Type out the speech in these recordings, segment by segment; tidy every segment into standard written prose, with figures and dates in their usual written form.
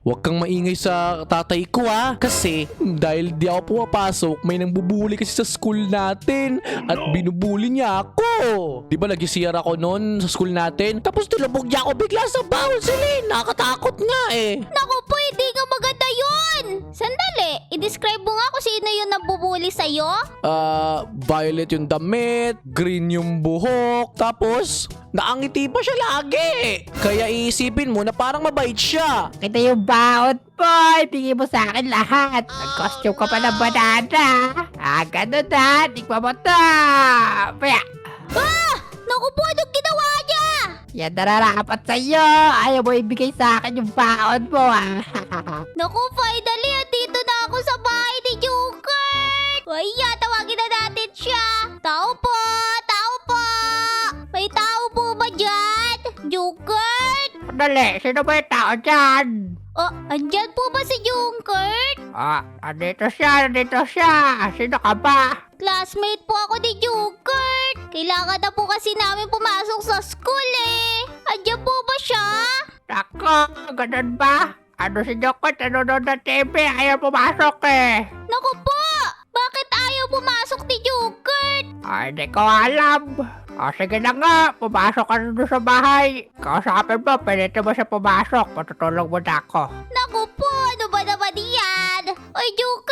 Huwag kang maingay sa tatay ko ha. Kasi dahil di ako pumapasok, may nangbubuli kasi sa school natin. At binubuli niya ako. Di ba nag-CR ako noon sa school natin? Tapos nilubog niya ako bigla sa bawal silin. Nakakatakot nga eh. Naku po, hindi nga maganda yun. Sandali, i-describe mo nga kung sino yung nambubuli sa'yo? Violet yung damit, green yung buhok, tapos naangiti pa siya lagi. Kaya iisipin mo na parang mabait siya. Kita yung baon po. Ibigay mo sa akin lahat. Nag-costume ka pa ng banana. Ganun na. Tikman mo to. Paya. Naku po, anong ginawa niya? Yan nararapat sa'yo. Ayaw mo ibigay sa akin yung baon mo Naku, finally, andito na ako sa bahay ni Jungkook. Ay, tawagin na natin siya. Tao po! Tao po! May tao po ba dyan? Jungkook? Dali, sino ba yung tao dyan? Oh, andyan po ba si Jungkook? Andito siya. Sino ka ba? Classmate po ako ni Jungkook. Kailangan na po kasi namin pumasok sa school eh. Andyan po ba siya? Nako, ganun ba? Ano si Jokot? Nanonood na TV? Ayaw pumasok eh. Naku po! Bakit ayaw pumasok ni Jungkook? Hindi ko alam. Sige na nga, pumasok ka na doon sa bahay. Kausapin mo, pwede mo siya pumasok. Patutulong mo na ako. Naku po, ano ba naman yan? Oy, Jungkook!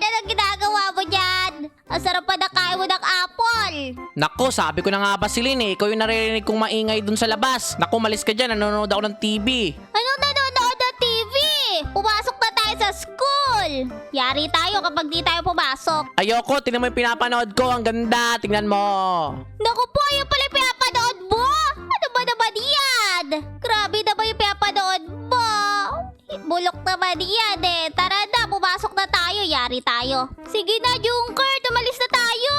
Anong ginagawa mo dyan? Ang sarap pa nakain mo ng apple. Nako, sabi ko na nga ba Silin eh. Ikaw yung naririnig kong maingay dun sa labas. Nako, malis ka dyan. Nanonood ako ng TV. Anong nanonood ng TV? Pumasok na tayo sa school. Yari tayo kapag di tayo pumasok. Ayoko, tingnan mo yung pinapanood ko. Ang ganda, tingnan mo. Naku po, yung pala yung pinapanood mo? Ano ba naman yan? Grabe na ba yung pinapanood mo? Bulok naman yan eh. Tara na, pumasok na tayo. Yari tayo. Sige na, Jungkook, umalis na tayo.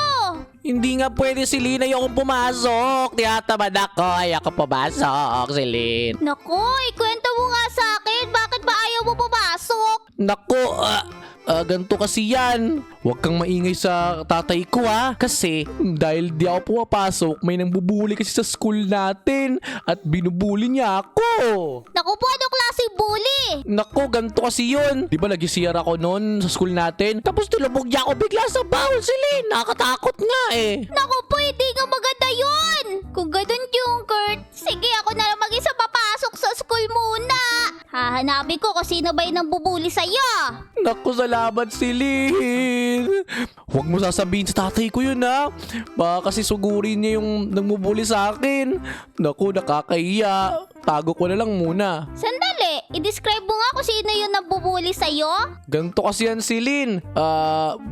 Hindi nga pwede Silin. Ayokong pumasok. Tiyatamad ako. Ayoko pumasok, Silin. Naku, ikwento mo nga sa akin. Bakit ba ayaw mo pumasok? Nako, ganito kasi yan. Huwag kang maingay sa tatay ko ha. Kasi dahil di ako pumapasok, may nangbubuli kasi sa school natin. At binubuli niya ako. Naku po, anong klaseng bully? Nako, ganito kasi yun. Di ba nag-CR ako noon sa school natin? Tapos nilubog niya ako bigla sa bawal silin. Nakakatakot nga eh. Naku po, hindi nga maganda yun. Kung ganun, Jungkook, sige ako na lang mag-isa papasok sa school muna. Hahanapin ko kung sino ba yung nambubuli sa'yo. Naku, salamat Silin. Huwag mo sasabihin sa tatay ko yun ha. Baka kasi sugurin niya yung nagmubuli sa akin. Naku, nakakahiya. Tago ko na lang muna. Sandali, i-describe mo nga kung sino yung nambubuli sa'yo. Ganito kasi yan Silin.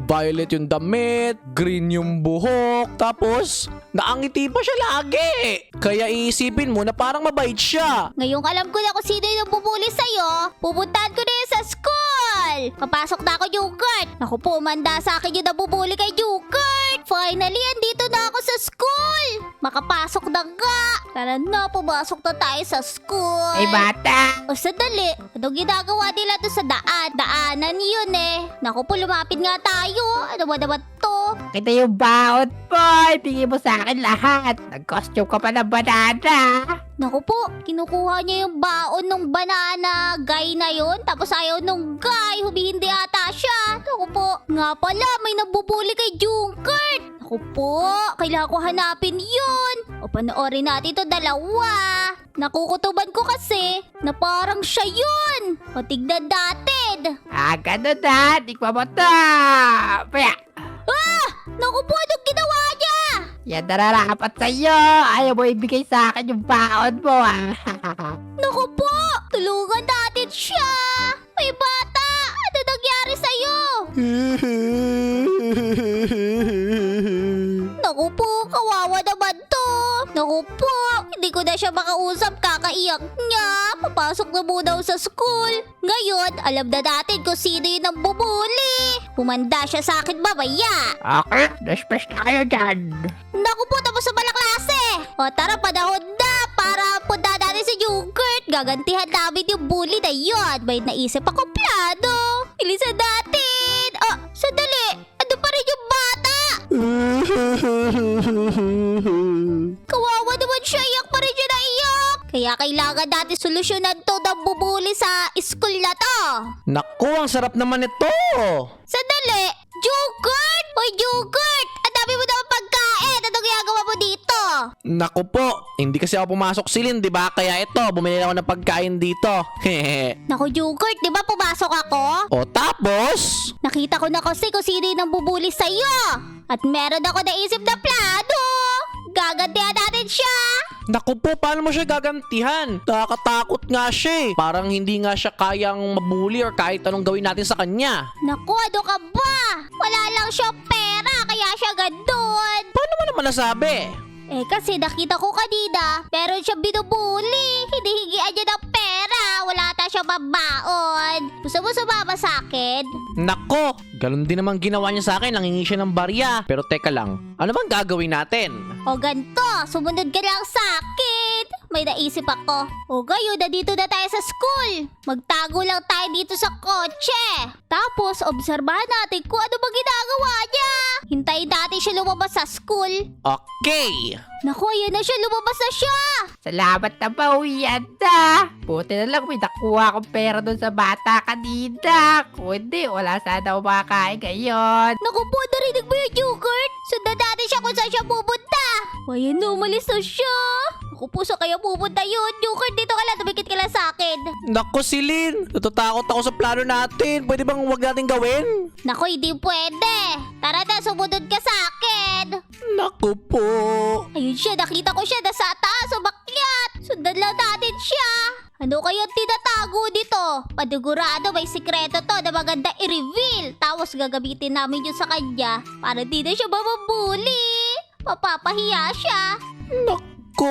Violet yung damit, green yung buhok, tapos naangiti pa siya lagi. Kaya iisipin mo na parang mabait siya. Ngayong alam ko na kung sino yung nambubuli sa'yo, pupuntahan ko na yun sa school. Papasok na ako, Jungkook. Naku po, umanda sa akin yung nambubuli kay Jungkook. Finally, andito na ako sa school. Makapasok na nga. Tara na, pumasok na tayo sa school. Ay bata. O sandali, anong ginagawa nila doon sa daan? Daanan yun eh. Naku po, lumapit nga tayo. Ano ba naman to? Kita yung baon po. Ibigay mo sa akin lahat. Nag-costume ka pa ng banana. Naku po, kinukuha niya yung baon ng banana guy na yun. Tapos ayaw nung guy, humihindi ata siya. Naku po, nga pala, may nabubuli kay Jungkook. Naku po, kailangan ko hanapin yun. O panoorin natin ito dalawa. Nakukutuban ko kasi na parang siya yun. O tignan natin. Ganun na. Tikman mo to. Paya. Naku po, anong ginawa niya? Yan nararapat sa'yo. Ayaw mo ibigay sa akin yung baon mo Naku po, tulungan natin siya. May bata, ano nangyari sa'yo? Naku po, kawawa naman to. Naku po, hindi ko na siya makausap, kakaiyak niya. Papasok na muna ako sa school. Ngayon, alam na natin kung sino yung nambubuli. Humanda siya sa akin mamaya. Okay, dismiss na kayo dyan. Naku po, tapos sa pala klase. O tara, panahon na para punta natin si Jungkook. Gagantihan namin yung bully na yun. May naisip ako plano. Ilisan natin. Oh, sandali. Ano pa rin yung bata? Kawawa naman siya. Iyak pa rin siya na iyak. Kaya kailangan natin solusyonan to na bubuli sa school na to. Naku, ang sarap naman ito. Sandali! Jugert! Hoy, Jugert! Ang dami mo naman pagkain! Ano ginagawa mo dito? Naku po, hindi kasi ako pumasok silin, di ba? Kaya ito, bumili ako ng pagkain dito. Hehe. Naku, Jugert, di ba pumasok ako? O tapos? Nakita ko na kasi kung sino yung nambubuli sa'yo. At meron ako naisip na plano. Gagantihan natin siya. Naku po, paano mo siya gagantihan? Nakakatakot nga siya eh. Parang hindi nga siya kayang mabuli or kahit anong gawin natin sa kanya. Naku, ano ka ba? Wala lang siya pera, kaya siya gandun. Paano mo naman nasabi? Kasi nakita ko kanina, meron siya binubuli. Hinihingian niya ng pera. Wala ata siya mabaon. Gusto mo sumama sa akin? Nako, ganun din naman ginawa niya sa akin. Nangingi siya ng barya. Pero teka lang, ano bang gagawin natin? O ganito, sumunod ka lang sa akin. May naisip ako. O gayon, nandito na tayo sa school. Magtago lang tayo dito sa kotse. Tapos, obserbahan natin kung ano ba ginagawa niya. Hintayin natin siya lumabas sa school. Okay. Naku, ayan na siya. Lumabas na siya. Salamat na pauwian na. Buti na lang may nakuha akong pera doon sa bata kanina. Kung hindi, wala sana ako makakain ngayon. Naku po, narinig mo yung Jugert? Sundan natin siya kung saan siya pupunta. Ayan na, umalis na siya. Naku po, saan kaya pupunta yun? Jugert, dito ka lang. Tumikit ka lang sa akin. Nako, Silin. Natatakot ako sa plano natin. Pwede bang huwag natin gawin? Naku, hindi pwede. Tara na, sumunod ka sa akin. Naku po. Ayun siya, nakita ko siya nasa taas, umakyat. Sundan lang natin siya. Ano kaya tinatago dito? Panigurado may sikreto to na maganda i-reveal. Tapos gagamitin namin yun sa kanya para di na siya mababuli. Mapapahiya siya. Naku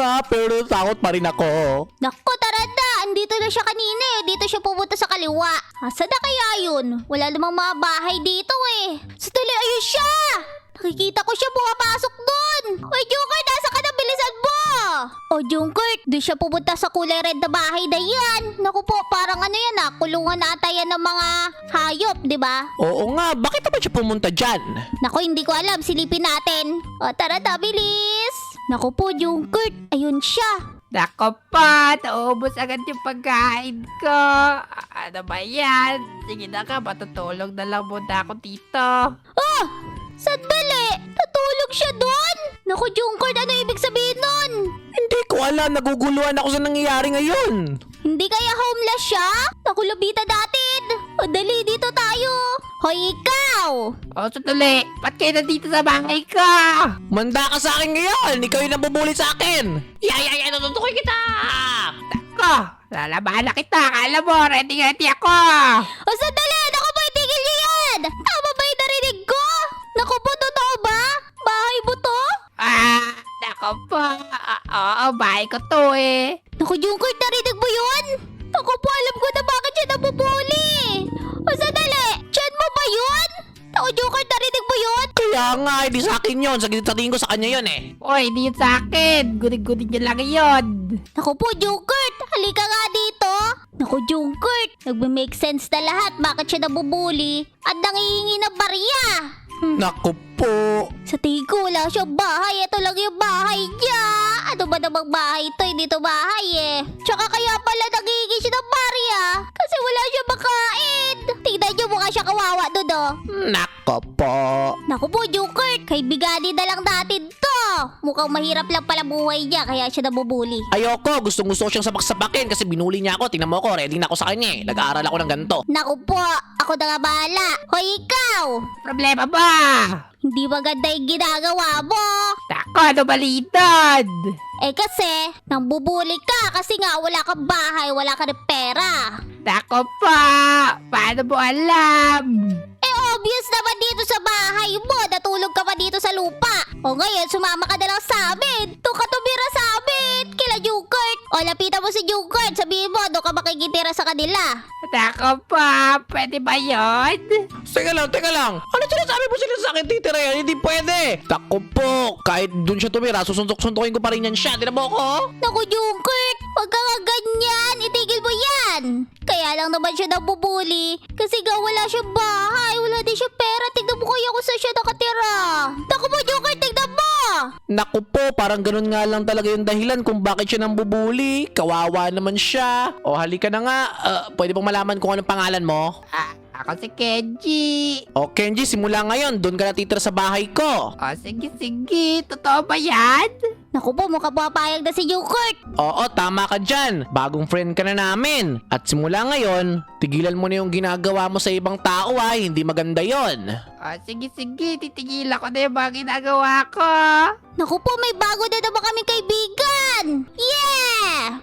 nga, pero takot pa rin ako. Naku, tara na. Andito na siya kanina eh. Dito siya pumunta sa kaliwa. Asa na kaya yun? Wala namang mga bahay dito eh. Sandali, ayun siya. Nakikita ko siya pumapasok dun. Oy, Jungkert, nasa ka na? Bilisan mo! O, Jungkert, doon siya pumunta sa kulay red na bahay na yan. Naku po, parang ano yan kulungan ata yan ng mga hayop, di ba? Oo nga, bakit naman siya pumunta dyan? Naku, hindi ko alam. Silipin natin. O, tara na, bilis. Naku po, Jungkert, ayun siya. Nako pa, naubos agad yung pagkain ko. Ano ba yan? Sige na ka, matutulog na lang muna ako dito. Ah! Sandali! Natulog siya doon? Naku, Jungkert, ano ibig sabihin nun? Hindi ko alam, naguguluhan ako sa nangyayari ngayon. Hindi kaya homeless siya? Naku, labitan natin! O, dali, dito tayo! Hoy, ikaw! O, sandali. Ba't kayo nandito sa bahay ko? Manda ka sa akin ngayon, ikaw yung nabubulit sa akin. Yay, natutukoy kita! Nako, lalabahan na kita. Kala mo, ready ako. O, sandali! Naku po, itigil niyo yan! Tama ba yung narinig ko? Naku po, totoo ba? Bahay mo to? Nako po. Oo, bahay ko to eh. Naku, Jungkert, narinig mo yun? Naku po, alam ko na bakit siya nabubuli. O, sandali! Chan mo ba yun? Naku, Jungkert, narinig mo yun? Kaya nga, hindi sa akin yun. Sa tingin ko sa kanya yun eh. Oy, di yun sa akin. Gunin-gunin niyo lang yun. Naku po, Jungkert! Halika nga dito! Naku, Jungkert! Nagme-make sense na lahat bakit siya nabubuli at nangihingi ng barya! Naku po. Sa tingin ko wala siyang bahay. Ito lang yung bahay niya. Ano ba namang bahay ito? Hindi ito bahay eh. Tsaka kaya pala nangihingi siya ng barya kasi wala siyang makain. Tingnan niyo, mukha siya kawawa doon oh. Naku po. Naku po, Jungkert! Kaibiganin na lang natin to! Mukhang mahirap lang pala buhay niya kaya siya nabubuli. Ayoko, gustong-gusto ko siyang sapak-sapakin kasi binuli niya ako. Tingnan mo ako, ready na ako sa kanya eh. Nag-aaral ako ng ganito. Naku po, ako na nga bahala. Hoy, ikaw! Problema ba? Hindi maganda yung ginagawa mo. Nako, ano balitan? Kasi, nambubuli ka kasi nga wala kang bahay, wala ka ng pera. Nako pa. Paano mo alam? Obvious naman dito sa bahay mo. Natulog ka pa dito sa lupa. O ngayon, sumama ka na lang sa amin. Doon ka tumira sa amin. Kila Jungkert. O, lapitan mo si Jungkert. Sabihin mo, doon ka makikitira sa kanila. Nako pa. Pwede ba yun? Teka lang. Ano sinasabi mo sila sa akin, titira yan? Hindi pwede. Naku po, kahit dun siya tumira, susuntok-suntokin ko pa rin yan siya. Tingnan mo ako. Naku, Jungkert. Huwag ka nga ganyan. Itigil mo yan. Kaya lang naman siya nabubuli. Kasi nga wala siyang bahay. Wala din siya pera. Tignan mo kaya kung saan siya nakatira. Naku mo, Jungkert. Tignan mo. Naku po, parang ganun nga lang talaga yung dahilan kung bakit siya nambubuli. Kawawa naman siya. O halika na nga, pwede bang malaman kung anong pangalan mo? Ako si Kenji. O Kenji, simula ngayon, doon ka na titira sa bahay ko. Sige. Totoo ba yan? Naku po, mukhang papayag na si Jungkurt. Oo, tama ka dyan. Bagong friend ka na namin. At simula ngayon, tigilan mo na yung ginagawa mo sa ibang tao hindi maganda yon. Sige. Titigil ako na yung mga ginagawa ko. Naku po, may bago na naman kaming kaibigan. Yeah!